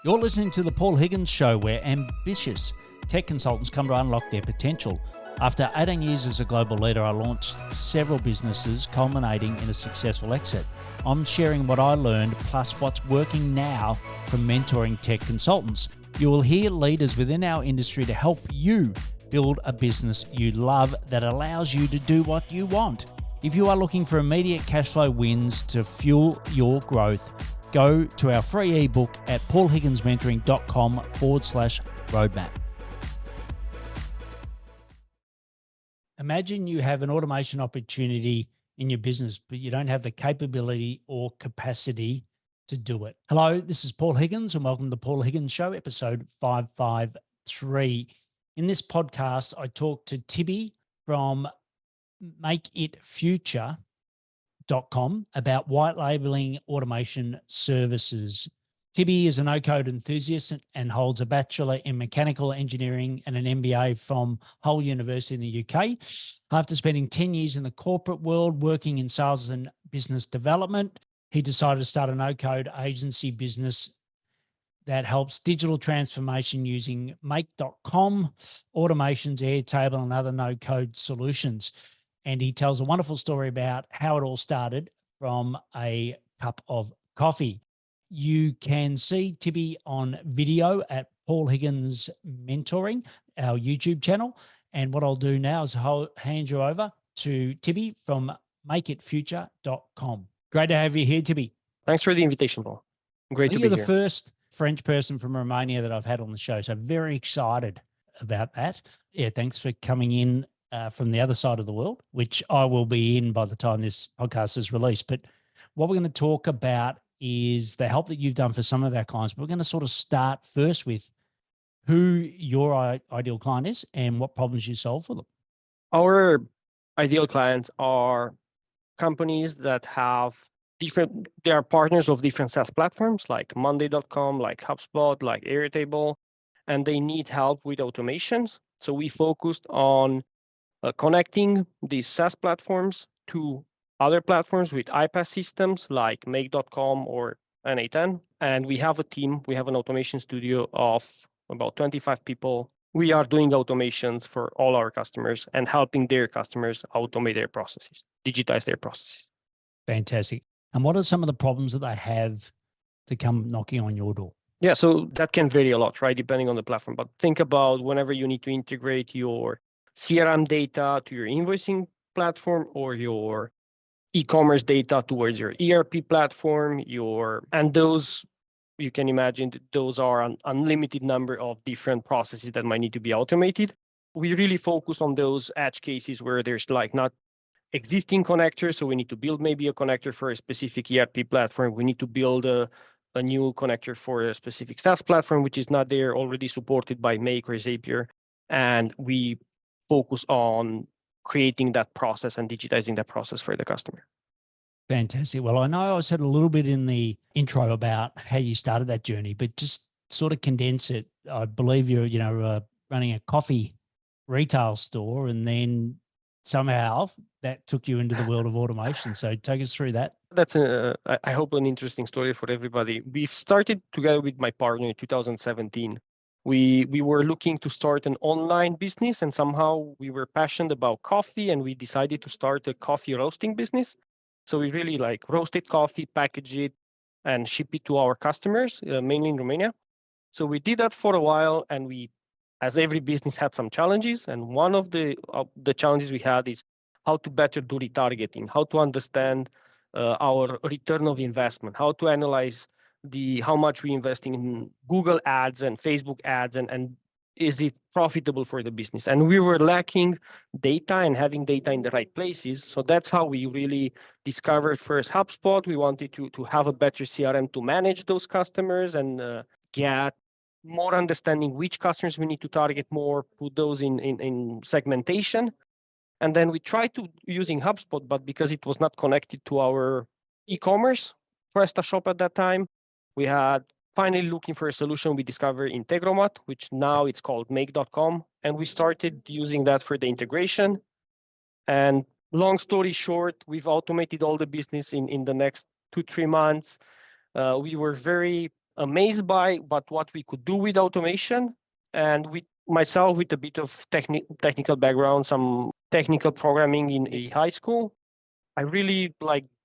You're listening to The Paul Higgins Show, where ambitious tech consultants come to unlock their potential. After 18 years as a global leader, I launched several businesses, culminating in a successful exit. I'm sharing what I learned, plus what's working now from mentoring tech consultants. You will hear leaders within our industry to help you build a business you love that allows you to do what you want. If you are looking for immediate cash flow wins to fuel your growth, go to our free ebook at paulhigginsmentoring.com/roadmap. Imagine you have an automation opportunity in your business, but you don't have the capability or capacity to do it. Hello, this is Paul Higgins, and welcome to the Paul Higgins Show, episode 553. In this podcast, I talk to Tibi from MakeItFuture.com about white labeling automation services. Tibi is a no-code enthusiast and holds a bachelor in mechanical engineering and an MBA from Hull University in the UK. After spending 10 years in the corporate world working in sales and business development, he decided to start a no-code agency business that helps digital transformation using Make.com, automations, Airtable, and other no-code solutions. And he tells a wonderful story about how it all started from a cup of coffee. You can see Tibi on video at Paul Higgins Mentoring, our YouTube channel. And what I'll do now is hand you over to Tibi from MakeItFuture.com. Great to have you here, Tibi. Thanks for the invitation, Paul. Great to be here. You're the first French person from Romania that I've had on the show, so very excited about that. Yeah, thanks for coming in from the other side of the world, which I will be in by the time this podcast is released. But what we're going to talk about is the help that you've done for some of our clients. But we're going to sort of start first with who your ideal client is and what problems you solve for them. Our ideal clients are companies that have they are partners of different SaaS platforms like Monday.com, like HubSpot, like Airtable, and they need help with automations. So we focused on connecting these SaaS platforms to other platforms with iPaaS systems like Make.com or N8N. And we have a team, we have an automation studio of about 25 people. We are doing automations for all our customers and helping their customers automate their processes, digitize their processes. Fantastic. And what are some of the problems that they have to come knocking on your door? Yeah, so that can vary a lot, right, depending on the platform. But think about whenever you need to integrate your CRM data to your invoicing platform or your e-commerce data towards your ERP platform, and those, you can imagine, those are an unlimited number of different processes that might need to be automated. We really focus on those edge cases where there's like not existing connectors, so we need to build maybe a connector for a specific ERP platform. We need to build a new connector for a specific SaaS platform, which is not there, already supported by Make or Zapier. And we focus on creating that process and digitizing that process for the customer. Fantastic. Well, I know I said a little bit in the intro about how you started that journey, but just sort of condense it. I believe you're, running a coffee retail store, and then somehow that took you into the world of automation. So take us through that. That's, I hope, an interesting story for everybody. We've started together with my partner in 2017. We were looking to start an online business, and somehow we were passionate about coffee, and we decided to start a coffee roasting business. So we really roasted coffee, package it, and ship it to our customers, mainly in Romania. So we did that for a while, and we, as every business, had some challenges. And one of the challenges we had is how to better do retargeting, how to understand our return of investment, how to analyze how much we investing in Google ads and Facebook ads, and is it profitable for the business? And we were lacking data and having data in the right places. So that's how we really discovered first HubSpot. We wanted to have a better CRM to manage those customers and get more understanding which customers we need to target more, put those in segmentation. And then we tried to using HubSpot, but because it was not connected to our e-commerce PrestaShop at that time, we had finally looking for a solution. We discovered Integromat, which now it's called Make.com. And we started using that for the integration. And long story short, we've automated all the business in the next 2-3 months. We were very amazed by what we could do with automation. And with myself, with a bit of technical background, some technical programming in a high school, I really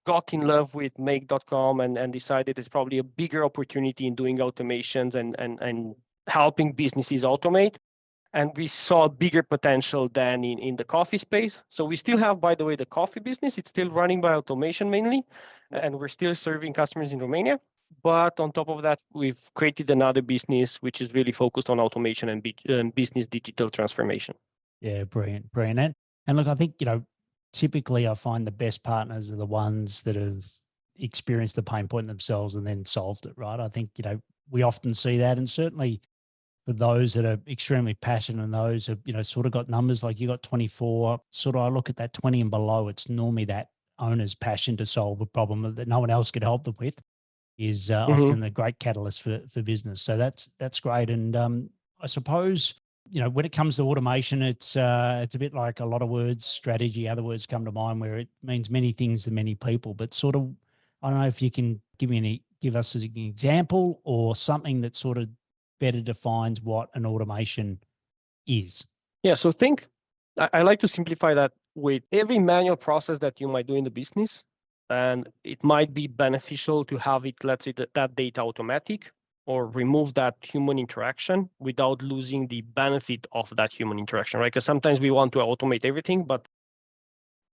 got in love with make.com and decided it's probably a bigger opportunity in doing automations and helping businesses automate. And we saw bigger potential than in the coffee space. So we still have, by the way, the coffee business. It's still running by automation mainly, and we're still serving customers in Romania. But on top of that, we've created another business which is really focused on automation and business digital transformation. Yeah, brilliant, brilliant. And look, I think, typically I find the best partners are the ones that have experienced the pain point themselves and then solved it, right? I think, we often see that, and certainly for those that are extremely passionate and those who, sort of got numbers like you got 24, sort of I look at that 20 and below, it's normally that owner's passion to solve a problem that no one else could help them with is often the great catalyst for business. So that's great. And I suppose, when it comes to automation, it's a bit like a lot of words, strategy, other words come to mind where it means many things to many people, but sort of, I don't know if you can give us an example or something that sort of better defines what an automation is. Yeah, so I like to simplify that with every manual process that you might do in the business, and it might be beneficial to have it, let's say, that data automatic or remove that human interaction without losing the benefit of that human interaction, right? Because sometimes we want to automate everything, but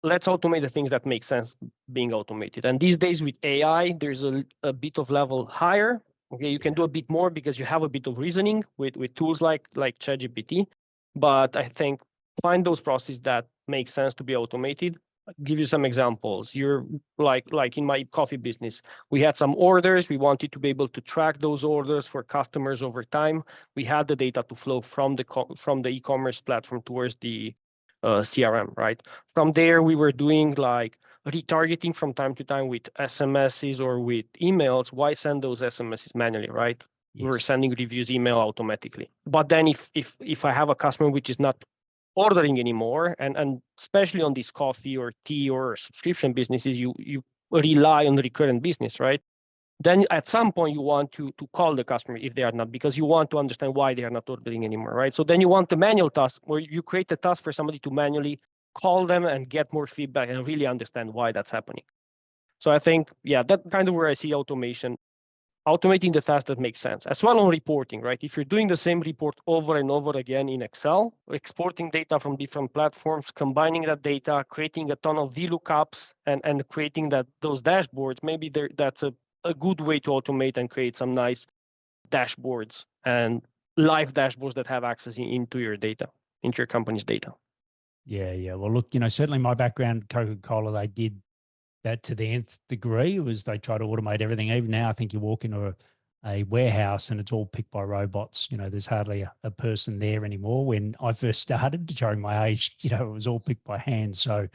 let's automate the things that make sense being automated. And these days with AI, there's a bit of level higher. Okay, you can do a bit more because you have a bit of reasoning with tools like ChatGPT. But I think find those processes that make sense to be automated. I'll give you some examples. You're like in my coffee business, we had some orders. We wanted to be able to track those orders for customers over time. We had the data to flow from the e-commerce platform towards the CRM, right? From there, we were doing retargeting from time to time with SMSs or with emails. Why send those SMSs manually, right? Yes. We were sending reviews email automatically. But then if I have a customer which is not ordering anymore, and especially on these coffee or tea or subscription businesses, you rely on the recurrent business, right? Then at some point you want to call the customer if they are not, because you want to understand why they are not ordering anymore, right? So then you want the manual task where you create a task for somebody to manually call them and get more feedback and really understand why that's happening. So I think, yeah, that's kind of where I see automation, automating the tasks that make sense. As well on reporting, right? If you're doing the same report over and over again in Excel, exporting data from different platforms, combining that data, creating a ton of VLOOKUPs and creating those dashboards, maybe that's a good way to automate and create some nice dashboards and live dashboards that have access into your data, into your company's data. Yeah. Well, look, certainly my background, Coca-Cola, they did that to the nth degree. Was they try to automate everything. Even now, I think you walk into a warehouse and it's all picked by robots. There's hardly a person there anymore. When I first started, showing my age, it was all picked by hand. So,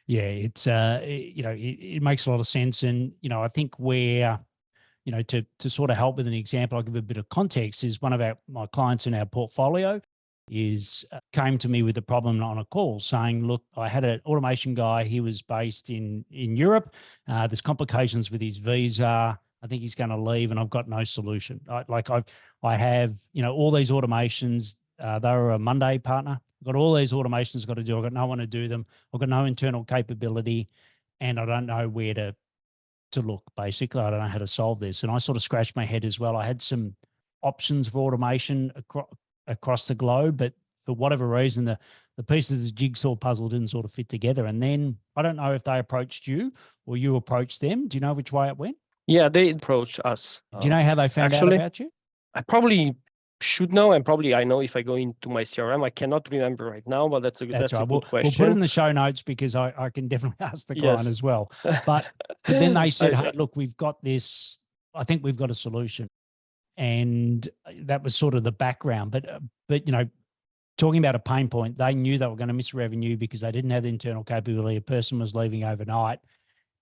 yeah, it's it makes a lot of sense. And I think where to sort of help with an example, I'll give a bit of context. Is one of my clients in our portfolio came to me with a problem on a call saying, look, I had an automation guy. He was based in Europe. There's complications with his visa. I think he's going to leave and I've got no solution. I have, all these automations. They're a Monday partner. I've got all these automations I've got to do. I've got no one to do them. I've got no internal capability and I don't know where to look. Basically, I don't know how to solve this. And I sort of scratched my head as well. I had some options for automation across the globe, but for whatever reason, the pieces of the jigsaw puzzle didn't sort of fit together. And then I don't know if they approached you or you approached them. Do you know which way it went? Yeah, they approached us. Do you know how they found out about you? I probably should know, and probably I know if I go into my CRM. I cannot remember right now, but that's right. A good question. We'll put it in the show notes because I can definitely ask the client as well. But then they said, hey, look, we've got this. I think we've got a solution. And that was sort of the background. But talking about a pain point, they knew they were going to miss revenue because they didn't have the internal capability. A person was leaving overnight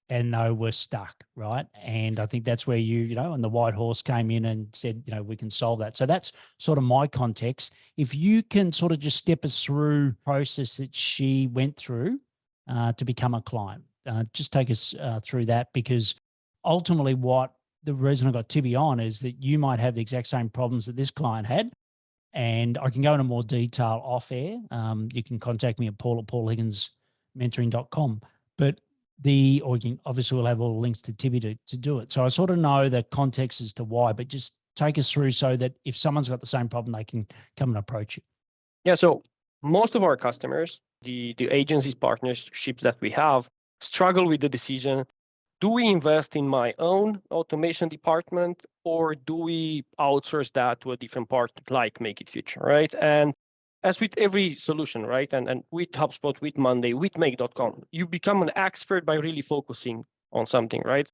and they were stuck, right? And I think that's where and the white horse came in and said, we can solve that. So that's sort of my context. If you can sort of just step us through the process that she went through to become a client, just take us through that, because ultimately what the reason I got Tibi on is that you might have the exact same problems that this client had. And I can go into more detail off air. You can contact me at paul@paulhigginsmentoring.com. But or you can, obviously we'll have all the links to Tibi to do it. So I sort of know the context as to why, but just take us through so that if someone's got the same problem, they can come and approach you. Yeah, so most of our customers, the agencies, partnerships that we have, struggle with the decision, do we invest in my own automation department or do we outsource that to a different part like MakeItFuture, right? And as with every solution, right? And with HubSpot, with Monday, with Make.com, you become an expert by really focusing on something, right?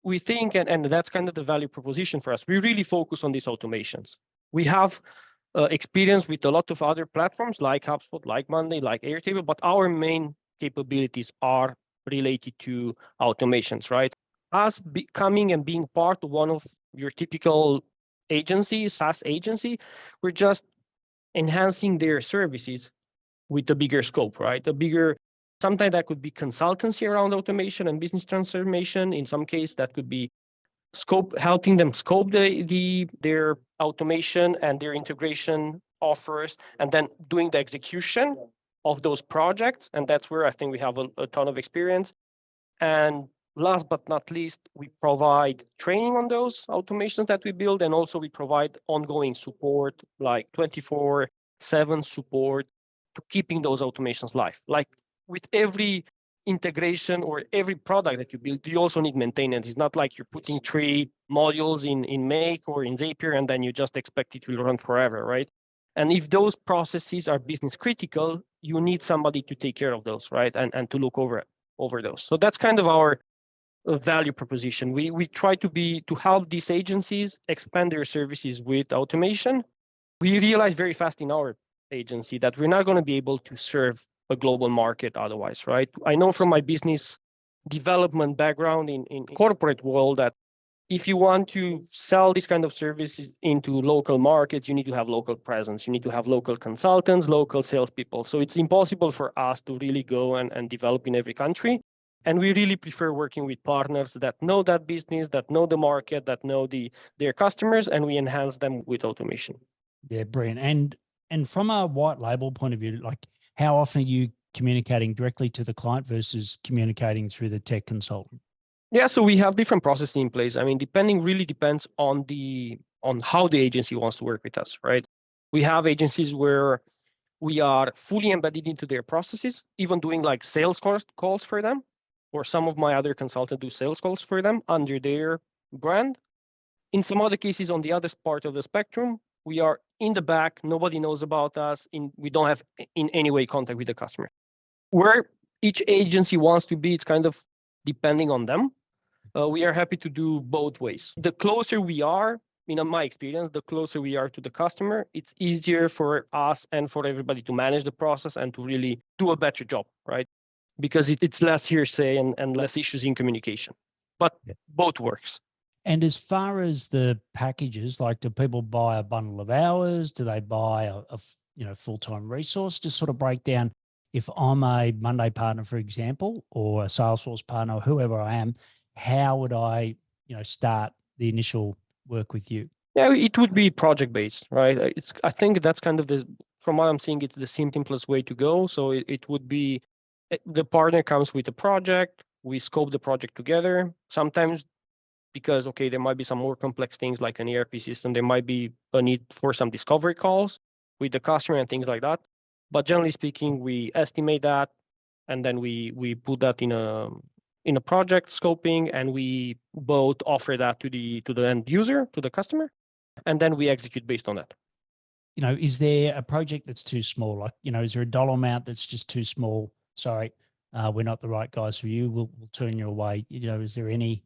We think, and that's kind of the value proposition for us, we really focus on these automations. We have experience with a lot of other platforms like HubSpot, like Monday, like Airtable, but our main capabilities are related to automations, right? Us becoming and being part of one of your typical agency, SaaS agency, we're just enhancing their services with a bigger scope, right? Sometimes that could be consultancy around automation and business transformation. In some case, that could be helping them scope their automation and their integration offers, and then doing the execution of those projects. And that's where I think we have a ton of experience. And last but not least, we provide training on those automations that we build, and also we provide ongoing support, like 24/7 support to keeping those automations live. Like with every integration or every product that you build, you also need maintenance. It's not like you're putting 3 modules in Make or in Zapier and then you just expect it will run forever, right? And if those processes are business critical, you need somebody to take care of those, right? And to look over those. So that's kind of our value proposition. We try to help these agencies expand their services with automation. We realize very fast in our agency that we're not going to be able to serve a global market otherwise, right? I know from my business development background in corporate world that if you want to sell this kind of services into local markets, you need to have local presence. You need to have local consultants, local salespeople. So it's impossible for us to really go and develop in every country. And we really prefer working with partners that know that business, that know the market, that know their customers, and we enhance them with automation. Yeah, brilliant. And from a white label point of view, like how often are you communicating directly to the client versus communicating through the tech consultant? Yeah, so we have different processes in place. I mean, really depends on how the agency wants to work with us, right? We have agencies where we are fully embedded into their processes, even doing like sales calls for them, or some of my other consultants do sales calls for them under their brand. In some other cases, on the other part of the spectrum, we are in the back, nobody knows about us, we don't have in any way contact with the customer. Where each agency wants to be, it's kind of depending on them. We are happy to do both ways. The closer we are, in my experience, the closer we are to the customer, it's easier for us and for everybody to manage the process and to really do a better job, right? Because it's less hearsay and less issues in communication. But both works. And as far as the packages, like do people buy a bundle of hours? Do they buy a full-time resource? Just sort of break down, if I'm a Monday partner, for example, or a Salesforce partner, or whoever I am, how would I, start the initial work with you? Yeah, it would be project-based, right? I think that's kind of from what I'm seeing, it's the simplest way to go. So it would be, the partner comes with a project, we scope the project together. Sometimes because, there might be some more complex things like an ERP system, there might be a need for some discovery calls with the customer and things like that. But generally speaking, we estimate that, and then we put that in a project scoping, and we both offer that to the end user, to the customer, and then we execute based on that. Is there a project that's too small? Like, is there a dollar amount that's just too small? Sorry, we're not the right guys for you. We'll turn you away. Is there any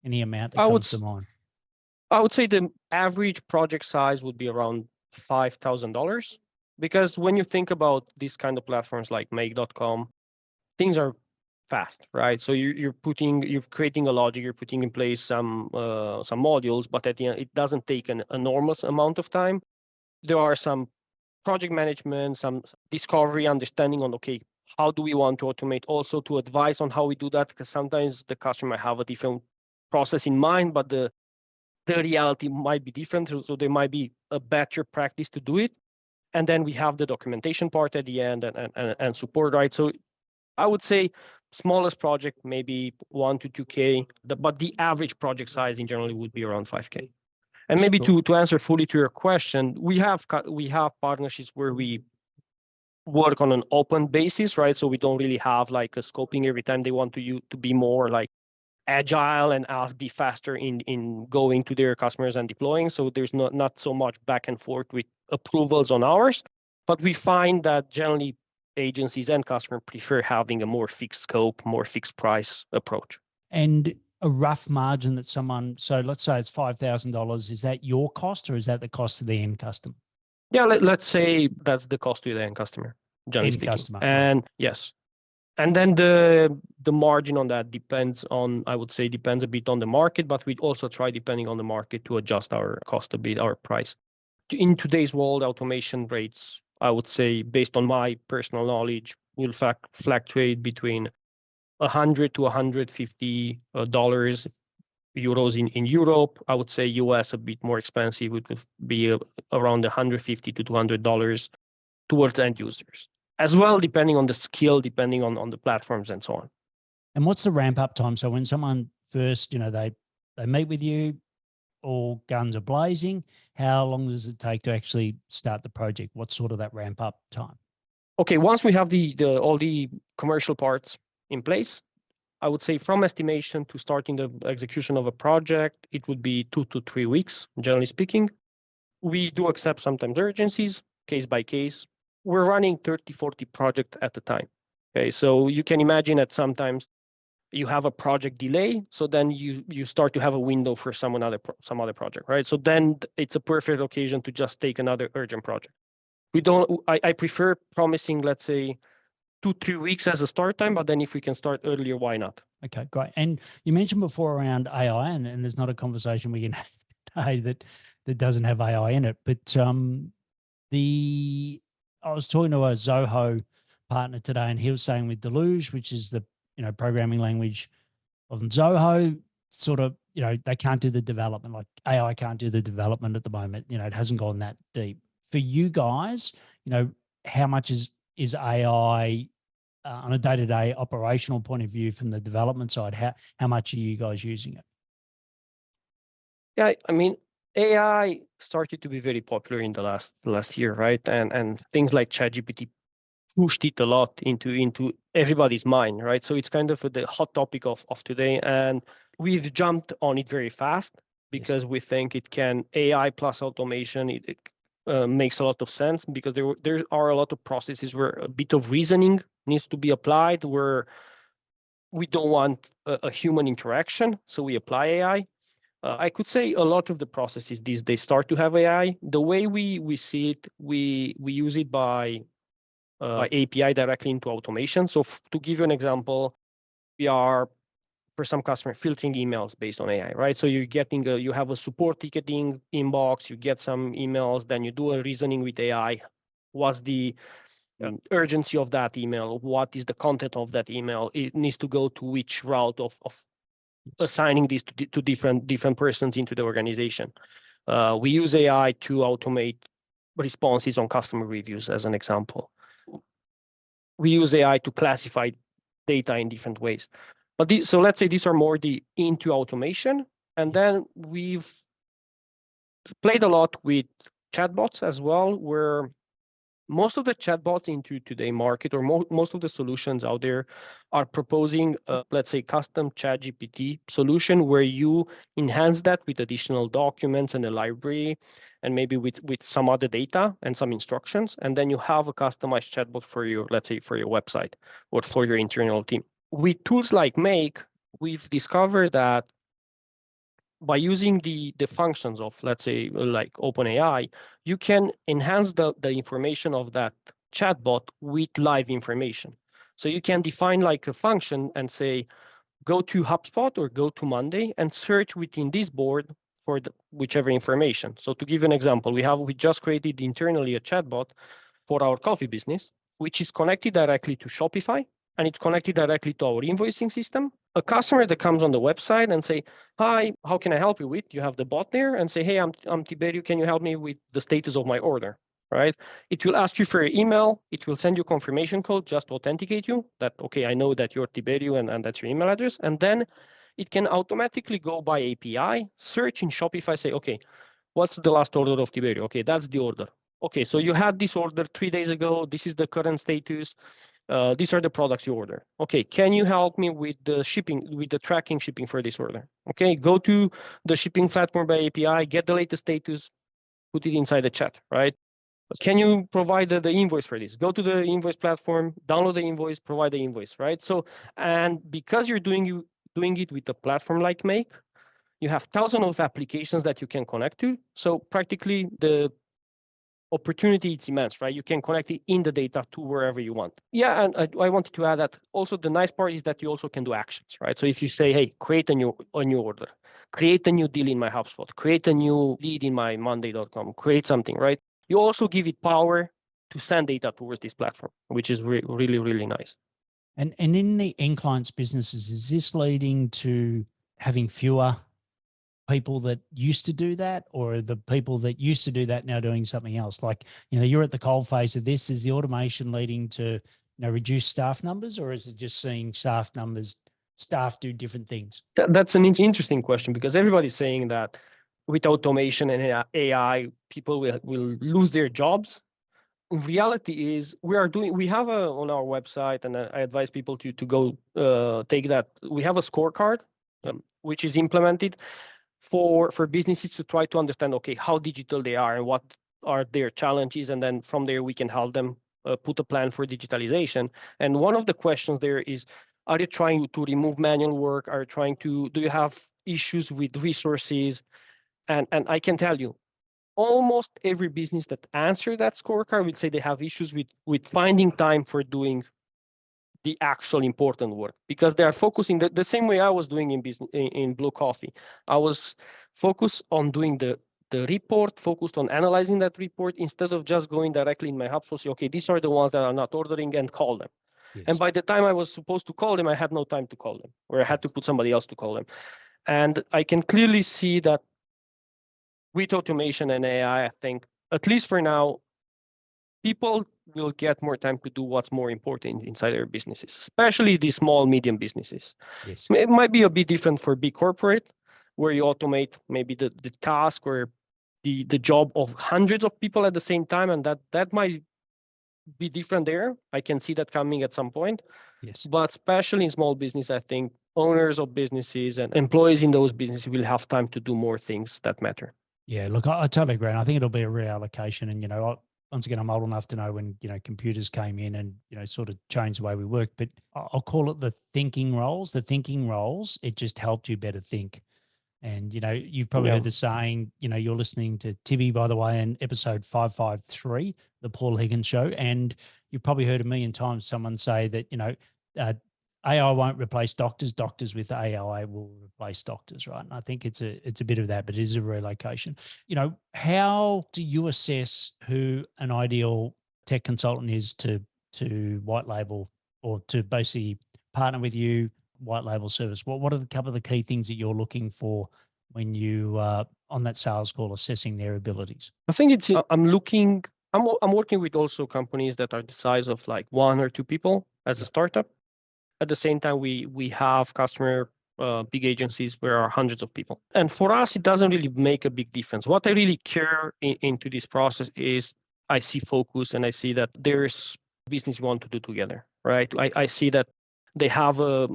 amount that comes to mind? I would say the average project size would be around $5,000, because when you think about these kind of platforms like Make.com, things are fast, right? So you're creating a logic, you're putting in place some modules, but at the end, it doesn't take an enormous amount of time. There are some project management, some discovery, understanding on, how do we want to automate, also to advise on how we do that, because sometimes the customer might have a different process in mind, but the the reality might be different. So there might be a better practice to do it. And then we have the documentation part at the end and support, right? So I would say smallest project, maybe 1 to 2K, but the average project size in general would be around 5K. And maybe to answer fully to your question, we have partnerships where we work on an open basis, right? So we don't really have like a scoping every time they want to be more like agile and be faster in going to their customers and deploying. So there's not so much back and forth with approvals on ours, but we find that generally agencies and customers prefer having a more fixed scope, more fixed price approach. And a rough margin that so let's say it's $5,000, is that your cost or is that the cost to the end customer? Yeah, let's say that's the cost to the end customer, generally speaking. Customer, and right. Yes. And then the margin on that depends a bit on the market, but we also try, depending on the market, to adjust our cost a bit, our price. In today's world, automation rates, I would say, based on my personal knowledge, will fluctuate between $100 to $150 euros in Europe. I would say US a bit more expensive, would be around $150 to $200 towards end users. As well, depending on the skill, depending on the platforms and so on. And what's the ramp up time? So when someone first, they meet with you, all guns are blazing, how long does it take to actually start the project? What's sort of that ramp up time? Okay, once we have all the commercial parts in place, I would say from estimation to starting the execution of a project, it would be 2 to 3 weeks, generally speaking. We do accept sometimes urgencies, case by case. We're running 30, 40 projects at a time. Okay, so you can imagine that sometimes you have a project delay, so then you start to have a window for some other project, right? So then it's a perfect occasion to just take another urgent project. I prefer promising, let's say, 2-3 weeks as a start time, but then if we can start earlier, why not? Okay, great. And you mentioned before around AI, and there's not a conversation we can have today that doesn't have AI in it, but I was talking to a Zoho partner today, and he was saying with Deluge, which is the programming language of Zoho, sort of they can't do the development, like AI can't do the development at the moment. It hasn't gone that deep. For you guys, how much is AI on a day-to-day operational point of view from the development side? How much are you guys using it? Yeah, I mean, AI started to be very popular in the last year, right? And things like ChatGPT pushed it a lot into everybody's mind, right? So it's kind of the hot topic of today, and we've jumped on it very fast because we think it can AI plus automation. It makes a lot of sense because there are a lot of processes where a bit of reasoning needs to be applied, where we don't want a human interaction, so we apply AI. I could say a lot of the processes they start to have AI. The way we see it, we use it by API directly into automation. So to give you an example, we are, for some customer, filtering emails based on AI, right? So you have a support ticketing inbox, you get some emails, then you do a reasoning with AI. What's the urgency of that email? What is the content of that email? It needs to go to which route of assigning these to different persons into the organization. We use AI to automate responses on customer reviews, as an example. We use AI to classify data in different ways. So let's say these are more the into automation. And then we've played a lot with chatbots as well, where most of the chatbots into today's market, or most of the solutions out there, are proposing, let's say, custom ChatGPT solution where you enhance that with additional documents and a library, and maybe with some other data and some instructions, and then you have a customized chatbot for your, let's say, for your website or for your internal team. With tools like Make, we've discovered that by using the functions of, let's say, like OpenAI, you can enhance the information of that chatbot with live information. So you can define like a function and say, go to HubSpot or go to Monday and search within this board for whichever information. So to give you an example, we just created internally a chatbot for our coffee business, which is connected directly to Shopify, and it's connected directly to our invoicing system, a customer that comes on the website and say, hi, how can I help you with? You have the bot there and say, hey, I'm Tiberiu, can you help me with the status of my order, right? It will ask you for your email. It will send you confirmation code just to authenticate you that, okay, I know that you're Tiberiu and that's your email address. And then it can automatically go by API, search in Shopify, say, okay, what's the last order of Tiberiu? Okay, that's the order. Okay, so you had this order 3 days ago. This is the current status. These are the products you order. Okay, can you help me with the shipping, with the tracking shipping for this order? Okay, go to the shipping platform by API, get the latest status, put it inside the chat, right? Can you provide the invoice for this? Go to the invoice platform, download the invoice, provide the invoice, right? So, and because you're doing it with a platform like Make, you have thousands of applications that you can connect to. So practically the opportunity is immense, right? You can connect it in the data to wherever you want. Yeah, and I wanted to add that also the nice part is that you also can do actions, right? So if you say, hey, create a new order, create a new deal in my HubSpot, create a new lead in my Monday.com, create something, right? You also give it power to send data towards this platform, which is really, really nice. And in the end clients' businesses, is this leading to having fewer people that used to do that, or are the people that used to do that now doing something else? Like, you're at the cold phase of this. Is the automation leading to, reduce staff numbers, or is it just seeing staff do different things? That's an interesting question, because everybody's saying that with automation and AI, people will lose their jobs. Reality is we have on our website, and I advise people to go take that. We have a scorecard which is implemented for businesses to try to understand, okay, how digital they are and what are their challenges, and then from there we can help them put a plan for digitalization. And one of the questions there is, are you trying to remove manual work? Do you have issues with resources? And I can tell you, almost every business that answered that scorecard will say they have issues with finding time for doing the actual important work, because they are focusing the same way I was doing in business in Blue Coffee. I was focused on doing the report, focused on analyzing that report, instead of just going directly in my HubSpot, say, okay, these are the ones that are not ordering, and call them. Yes. And by the time I was supposed to call them, I had no time to call them, or I had to put somebody else to call them. And I can clearly see that with automation and AI, I think, at least for now, people will get more time to do what's more important inside their businesses, especially the small, medium businesses. Yes. It might be a bit different for big corporate, where you automate maybe the task or the job of hundreds of people at the same time, and that might be different there. I can see that coming at some point. Yes. But especially in small business, I think owners of businesses and employees in those businesses will have time to do more things that matter. Yeah, look, I totally agree. And I think it'll be a reallocation. And, once again, I'm old enough to know when, computers came in and, sort of changed the way we work. But I'll call it the thinking roles. The thinking roles, it just helped you better think. And, you've probably heard the saying, you're listening to Tibi, by the way, in episode 553, the Paul Higgins Show. And you've probably heard a million times someone say that, AI won't replace doctors. Doctors with AI will replace doctors, right? And I think it's a bit of that, but it is a relocation. How do you assess who an ideal tech consultant is to white label, or to basically partner with you, white label service? What are a couple of the key things that you're looking for when you on that sales call assessing their abilities? I think I'm working with also companies that are the size of like 1 or 2 people as a startup. At the same time, we have customer big agencies where are hundreds of people. And for us, it doesn't really make a big difference. What I really care into this process is I see focus, and I see that there's business we want to do together, right? I see that they have a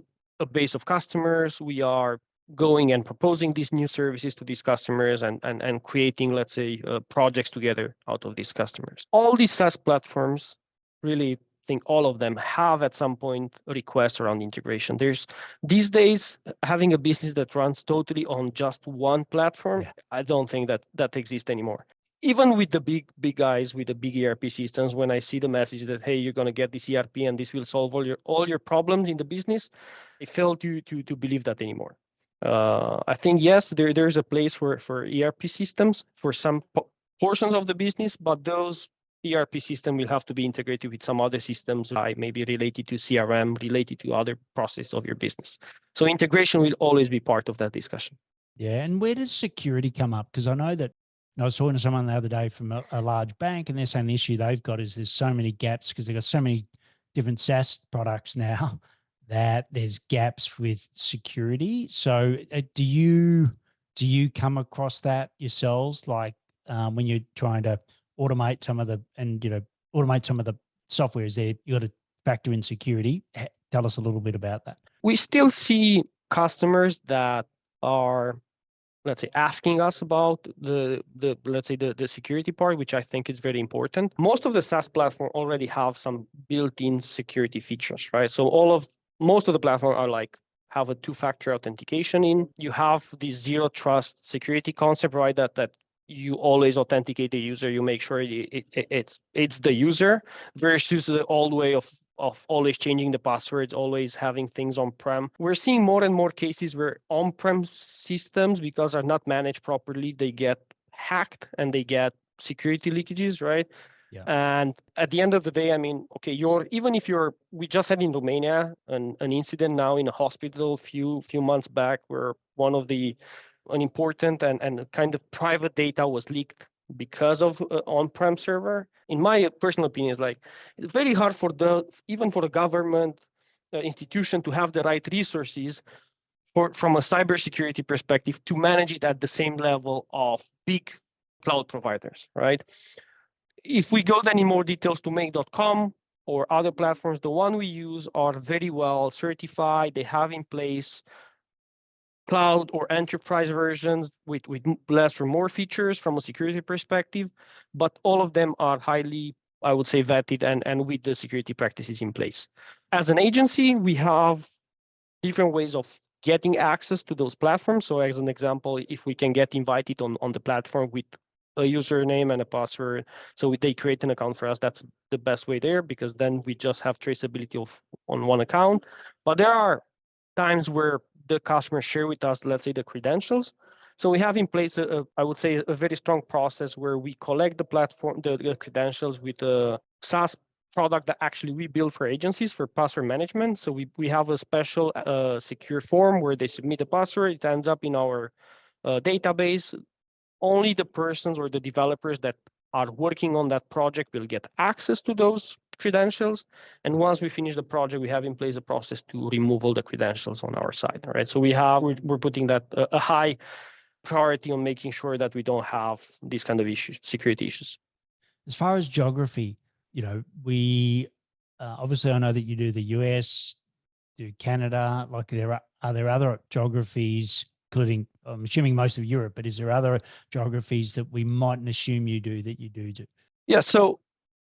base of customers. We are going and proposing these new services to these customers, and creating, let's say, projects together out of these customers. All these SaaS platforms, really think all of them have at some point requests around integration. There's these days, having a business that runs totally on just one platform, I don't think that exists anymore. Even with the big guys with the big ERP systems, when I see the message that, hey, you're going to get this ERP and this will solve all your problems in the business, I fail to believe that anymore. I think, yes, there's a place for ERP systems for some portions of the business, but those ERP system will have to be integrated with some other systems, like maybe related to CRM, related to other processes of your business. So integration will always be part of that discussion. Yeah. And where does security come up? Because I know that I was talking to someone the other day from a large bank, and they're saying the issue they've got is there's so many gaps because they've got so many different SaaS products now that there's gaps with security. So do you come across that yourselves? Like when you're trying to automate some of the software, is there, you got to factor in security? Tell us a little bit about that. We still see customers that are, let's say, asking us about the security part, which I think is very important. Most of the SaaS platform already have some built-in security features, right? So most of the platform are like have a two-factor authentication in. You have this zero trust security concept, right? That you always authenticate the user. You make sure it's the user versus the old way of always changing the passwords, always having things on-prem. We're seeing more and more cases where on-prem systems, because are not managed properly, they get hacked and they get security leakages, right? Yeah. And at the end of the day, I mean, okay, we just had in Romania an incident now in a hospital few months back where an important and kind of private data was leaked because of on-prem server. In my personal opinion, it's very hard even for a government institution to have the right resources from a cybersecurity perspective to manage it at the same level of big cloud providers, right? If we go then in more details to Make.com or other platforms, the one we use are very well certified. They have in place cloud or enterprise versions with less or more features from a security perspective, but all of them are highly, I would say, vetted and with the security practices in place. As an agency, we have different ways of getting access to those platforms. So as an example, if we can get invited on the platform with a username and a password, so they create an account for us, that's the best way there, because then we just have traceability on one account. But there are times where the customers share with us, let's say, the credentials. So we have in place, I would say, a very strong process where we collect the credentials with a SaaS product that actually we build for agencies for password management. So we have a special secure form where they submit a password. It ends up in our database. Only the persons or the developers that are working on that project will get access to those credentials. And once we finish the project, we have in place a process to remove all the credentials on our side. All right. So we're putting that a high priority on making sure that we don't have these kind of issues, security issues. As far as geography, we obviously, I know that you do the US, do Canada. Like, are there other geographies, including, I'm assuming most of Europe, but is there other geographies that we mightn't assume you do that you do? Yeah. So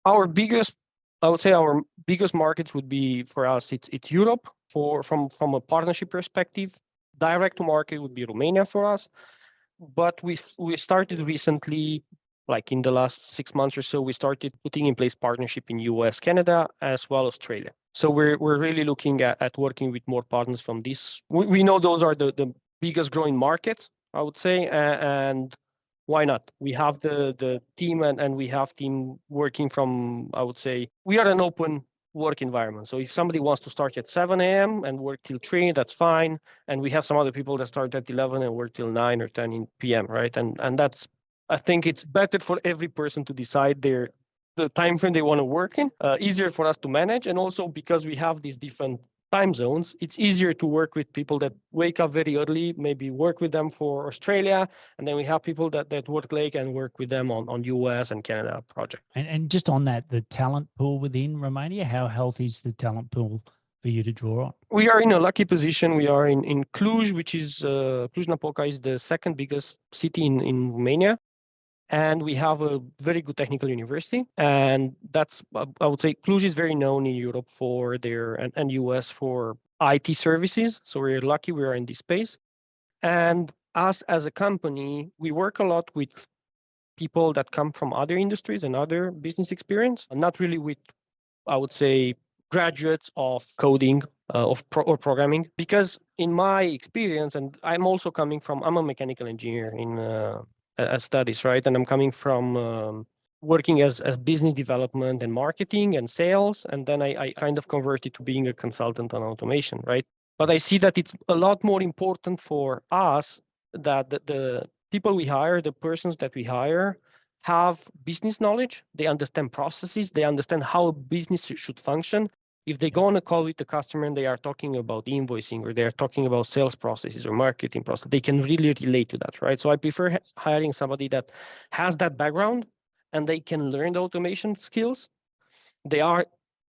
I would say our biggest markets would be, for us, it's Europe from a partnership perspective. Direct to market would be Romania for us. But we started recently, like in the last 6 months or so, we started putting in place partnership in US, Canada, as well as Australia. So we're really looking at working with more partners from this. We know those are the biggest growing markets, I would say, and why not? We have the team and we have team working from, I would say, we are an open work environment. So if somebody wants to start at 7 a.m. and work till 3, that's fine. And we have some other people that start at 11 and work till 9 or 10 p.m., right? And that's, I think it's better for every person to decide the time frame they want to work in, easier for us to manage. And also because we have these different time zones, it's easier to work with people that wake up very early, maybe work with them for Australia, and then we have people that work late and work with them on US and Canada project. And just on that, the talent pool within Romania, how healthy is the talent pool for you to draw on? We are in a lucky position. We are in Cluj, which is Cluj-Napoca is the second biggest city in Romania. And we have a very good technical university. And that's, I would say, Cluj is very known in Europe for and US for IT services. So we're lucky we are in this space. And us as a company, we work a lot with people that come from other industries and other business experience, and not really with, I would say, graduates of coding or programming. Because in my experience, and I'm a mechanical engineer in studies, right? And I'm coming from working as business development and marketing and sales. And then I kind of converted to being a consultant on automation, right? But I see that it's a lot more important for us that the people we hire, the persons that we hire, have business knowledge. They understand processes. They understand how a business should function. If they go on a call with the customer and they are talking about invoicing or they are talking about sales processes or marketing process, they can really relate to that, right? So I prefer hiring somebody that has that background and they can learn the automation skills. They are,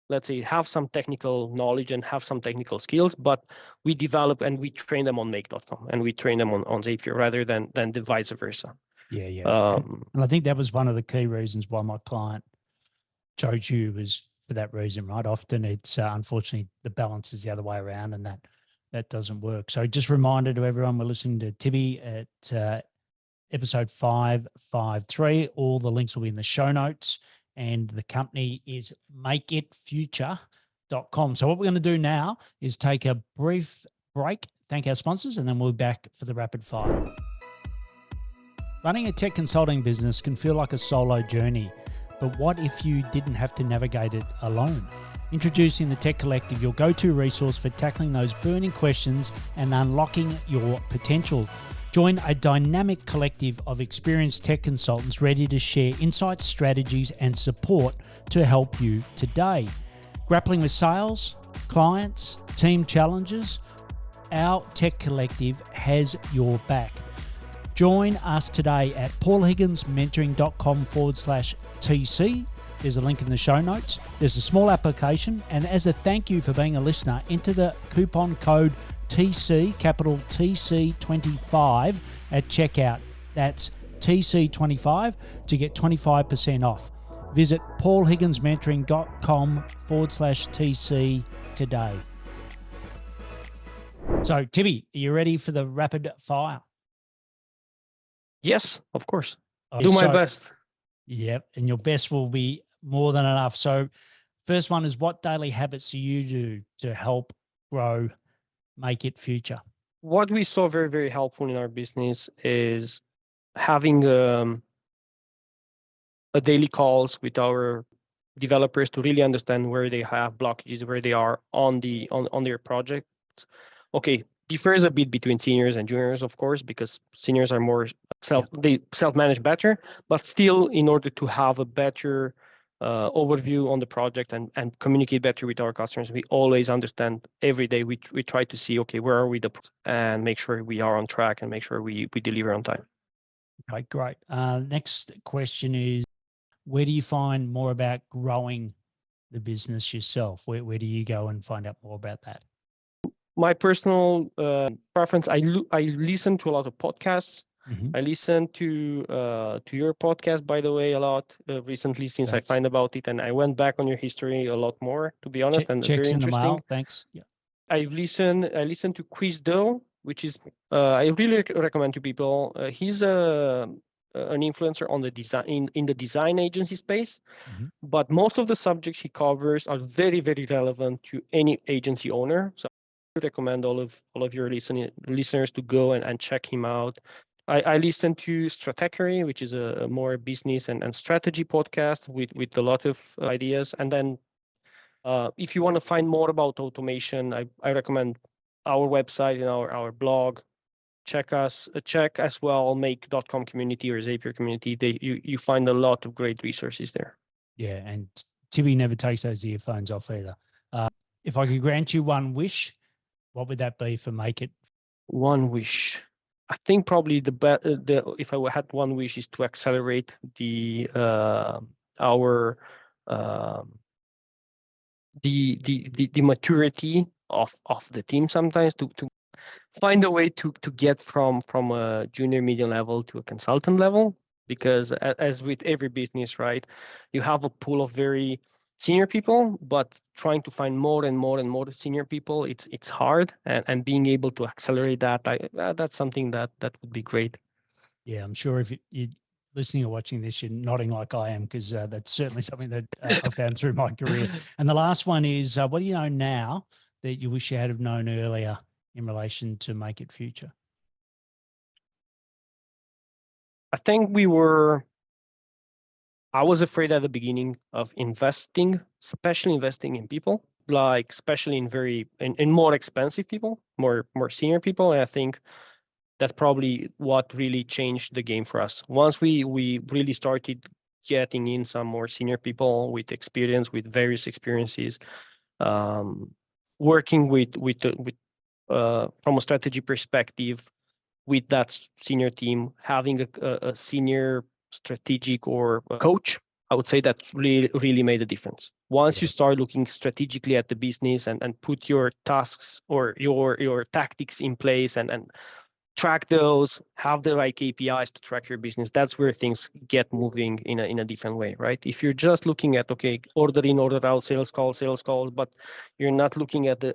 let's say, have some technical knowledge and have some technical skills, but we develop and we train them on make.com and we train them on Zapier rather than the vice versa. Yeah. And I think that was one of the key reasons why my client chose you, was for that reason, right? Often it's unfortunately the balance is the other way around, and that doesn't work. So just a reminder to everyone, we're listening to Tibi at episode 553. All the links will be in the show notes, and the company is MakeItFuture.com. So what we're going to do now is take a brief break, thank our sponsors, and then we'll be back for the rapid fire. Running a tech consulting business can feel like a solo journey, but what if you didn't have to navigate it alone? Introducing the Tech Collective, your go-to resource for tackling those burning questions and unlocking your potential. Join a dynamic collective of experienced tech consultants ready to share insights, strategies, and support to help you today. Grappling with sales, clients, team challenges, our Tech Collective has your back. Join us today at paulhigginsmentoring.com/TC. There's a link in the show notes. There's a small application, and as a thank you for being a listener, enter the coupon code TC, capital TC25 at checkout. That's TC25 to get 25% off. Visit paulhigginsmentoring.com/TC today. So, Tibi, are you ready for the rapid fire? Yes, of course. I'll do my best. Yep. And your best will be more than enough. So first one is, what daily habits do you do to help grow MakeItFuture? What we saw very, very helpful in our business is having a daily calls with our developers to really understand where they have blockages, where they are on their project. Okay, differs a bit between seniors and juniors, of course, because seniors are more they self-manage better, but still, in order to have a better overview on the project and communicate better with our customers, we always understand every day. We try to see, okay, where are we and make sure we are on track and make sure we deliver on time. Okay, great. Next question is, where do you find more about growing the business yourself? Where do you go and find out more about that? My personal preference, I listen to a lot of podcasts. Mm-hmm. I listen to your podcast, by the way, a lot recently since Thanks. I find about it, and I went back on your history a lot more, to be honest, and very interesting. In the mail. Thanks. Yeah. I listen to Chris Do, which is I really recommend to people. He's an influencer on the design in the design agency space, mm-hmm. but most of the subjects he covers are very, very relevant to any agency owner. So I recommend all of your listeners to go and check him out. I listen to Stratechery, which is a more business and strategy podcast with a lot of ideas. And then if you want to find more about automation, I recommend our website and our blog. Check as well, make.com community or Zapier community. You find a lot of great resources there. Yeah, and Tibi never takes those earphones off either. If I could grant you one wish, what would that be for Make It? One wish. I think probably if I had one wish is to accelerate the maturity of the team sometimes to find a way to get from a junior medium level to a consultant level, because as with every business, right, you have a pool of very senior people, but trying to find more and more and more senior people, it's hard, and being able to accelerate that, that's something that would be great. Yeah, I'm sure if you're listening or watching this, you're nodding like I am, because that's certainly something that I found through my career. And the last one is, what do you know now that you wish you had have known earlier in relation to MakeItFuture? I think we were I was afraid at the beginning of investing, especially investing in people, like especially in more expensive people, more senior people. And I think that's probably what really changed the game for us. Once we really started getting in some more senior people with experience, with various experiences, working with from a strategy perspective with that senior team, having a senior strategic or a coach, I would say that really made a difference. Once you start looking strategically at the business and put your tasks or your tactics in place and track those, have the right KPIs to track your business, that's where things get moving in a different way, right? If you're just looking at, okay, order in, order out, sales calls, but you're not looking at the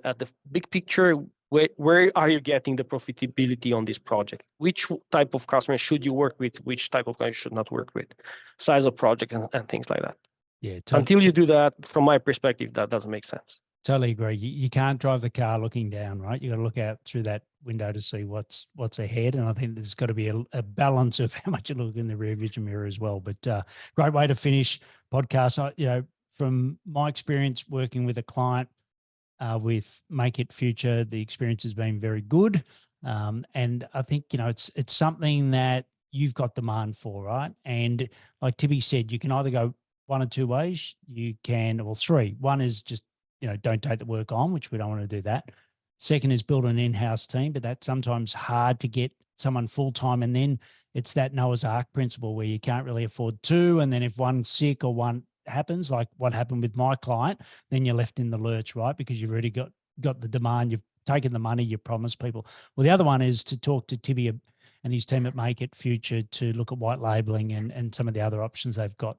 big picture, where are you getting the profitability on this project? Which type of customer should you work with? Which type of customer should not work with? Size of project and things like that. Yeah. Until you do that, from my perspective, that doesn't make sense. Totally agree. You can't drive the car looking down, right? You got to look out through that window to see what's ahead. And I think there's got to be a balance of how much you look in the rear vision mirror as well. But great way to finish podcast. From my experience working with a client with MakeItFuture, the experience has been very good. And I think, it's something that you've got demand for, right? And like Tibi said, you can either go one or two ways. You can, well, three. One is just, don't take the work on, which we don't want to do that. Second is build an in-house team, but that's sometimes hard to get someone full-time. And then it's that Noah's Ark principle where you can't really afford two. And then if one's sick or one happens, like what happened with my client, then you're left in the lurch, right? Because you've already got the demand, you've taken the money, you promised people. Well, the other one is to talk to Tibi and his team at MakeItFuture to look at white labeling and some of the other options they've got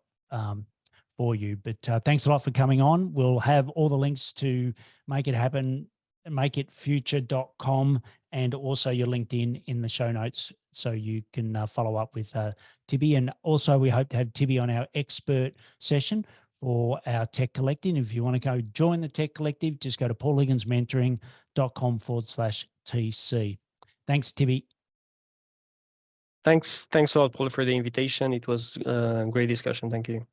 for you. But thanks a lot for coming on. We'll have all the links to Make It Happen, MakeItFuture.com, and also your LinkedIn in the show notes so you can follow up with Tibi. And also we hope to have Tibi on our expert session for our Tech Collective. If you want to go join the Tech Collective, just go to paulhigginsmentoring.com/TC. Thanks, Tibi. Thanks a lot, Paul, for the invitation. It was a great discussion. Thank you.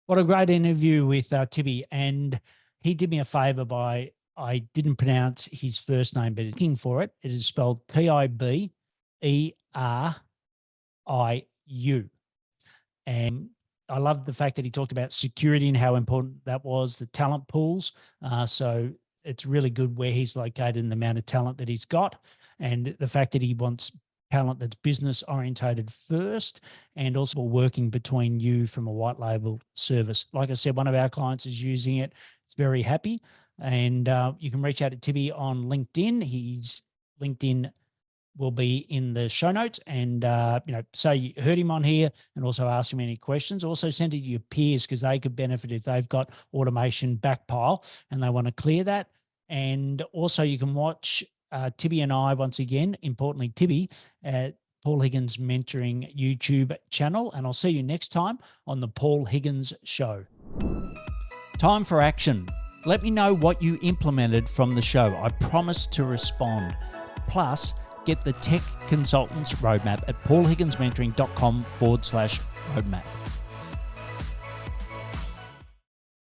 What a great interview with Tibi. And he did me a favor by, I didn't pronounce his first name, but looking for it, it is spelled Tiberiu. And I love the fact that he talked about security and how important that was, the talent pools. So it's really good where he's located and the amount of talent that he's got, and the fact that he wants talent that's business orientated first, and also working between you from a white label service. Like I said, one of our clients is using it. It's very happy. And you can reach out to Tibi on LinkedIn. His LinkedIn will be in the show notes. And, say you heard him on here, and also ask him any questions. Also send it to your peers because they could benefit if they've got automation backpile and they want to clear that. And also you can watch Tibi and I, once again, importantly, Tibi at Paul Higgins Mentoring YouTube channel. And I'll see you next time on the Paul Higgins Show. Time for action. Let me know what you implemented from the show. I promise to respond. Plus, get the Tech Consultants Roadmap at paulhigginsmentoring.com/roadmap.